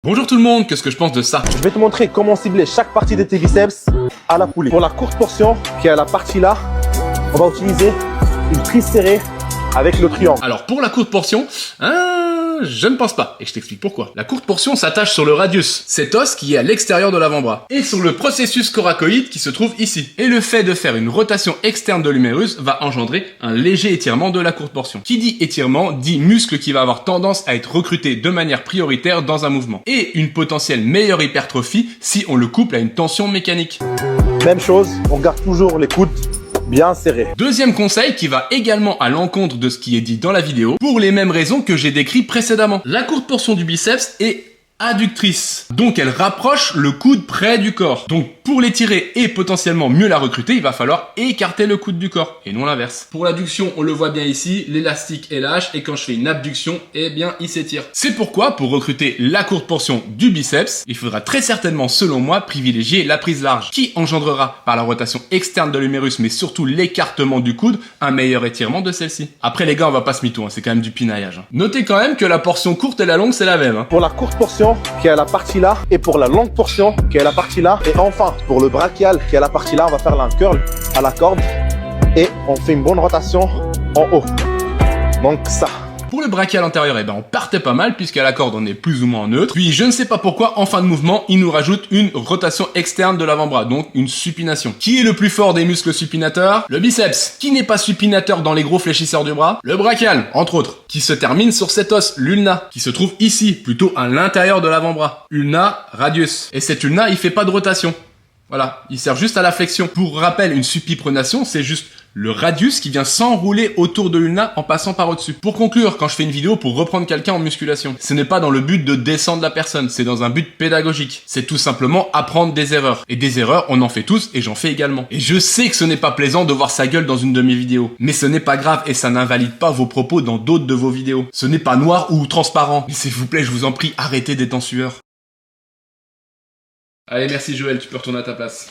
Bonjour tout le monde, qu'est-ce que je pense de ça? Je vais te montrer comment cibler chaque partie de tes biceps à la poulie. Pour la courte portion, qui est à la partie là, on va utiliser une prise serrée avec le triangle. Alors pour la courte portion, je ne pense pas, et je t'explique pourquoi. La courte portion s'attache sur le radius, cet os qui est à l'extérieur de l'avant-bras, et sur le processus coracoïde qui se trouve ici. Et le fait de faire une rotation externe de l'humérus va engendrer un léger étirement de la courte portion. Qui dit étirement, dit muscle qui va avoir tendance à être recruté de manière prioritaire dans un mouvement. Et une potentielle meilleure hypertrophie si on le couple à une tension mécanique. Même chose, on garde toujours les coudes bien serrés. Deuxième conseil qui va également à l'encontre de ce qui est dit dans la vidéo, pour les mêmes raisons que j'ai décrit précédemment. La courte portion du biceps est adductrice. Donc elle rapproche le coude près du corps. Donc pour l'étirer et potentiellement mieux la recruter, il va falloir écarter le coude du corps et non l'inverse. Pour l'adduction, on le voit bien ici, l'élastique est lâche et quand je fais une abduction, eh bien il s'étire. C'est pourquoi pour recruter la courte portion du biceps, il faudra très certainement selon moi privilégier la prise large qui engendrera par la rotation externe de l'humérus mais surtout l'écartement du coude, un meilleur étirement de celle-ci. Après les gars, on va pas se mytho, c'est quand même du pinaillage. Notez quand même que la portion courte et la longue c'est la même. Pour la courte portion, qui est à la partie là, et pour la longue portion, qui est à la partie là, et enfin, pour le brachial, qui est à la partie là, on va faire un curl à la corde, et on fait une bonne rotation en haut. Donc ça. Pour le brachial antérieur, on partait pas mal puisqu'à la corde on est plus ou moins neutre. Puis je ne sais pas pourquoi, en fin de mouvement, il nous rajoute une rotation externe de l'avant-bras, donc une supination. Qui est le plus fort des muscles supinateurs? Le biceps. Qui n'est pas supinateur dans les gros fléchisseurs du bras? Le brachial, entre autres, qui se termine sur cet os, l'ulna, qui se trouve ici, plutôt à l'intérieur de l'avant-bras. Ulna radius. Et cet ulna, il fait pas de rotation. Voilà, il sert juste à la flexion. Pour rappel, une supination, c'est juste le radius qui vient s'enrouler autour de l'ulna en passant par au-dessus. Pour conclure, quand je fais une vidéo pour reprendre quelqu'un en musculation, ce n'est pas dans le but de descendre la personne, c'est dans un but pédagogique. C'est tout simplement apprendre des erreurs. Et des erreurs, on en fait tous et j'en fais également. Et je sais que ce n'est pas plaisant de voir sa gueule dans une de mes vidéos. Mais ce n'est pas grave et ça n'invalide pas vos propos dans d'autres de vos vidéos. Ce n'est pas noir ou transparent. Mais s'il vous plaît, je vous en prie, arrêtez d'être en sueur. Allez, merci Joël, tu peux retourner à ta place.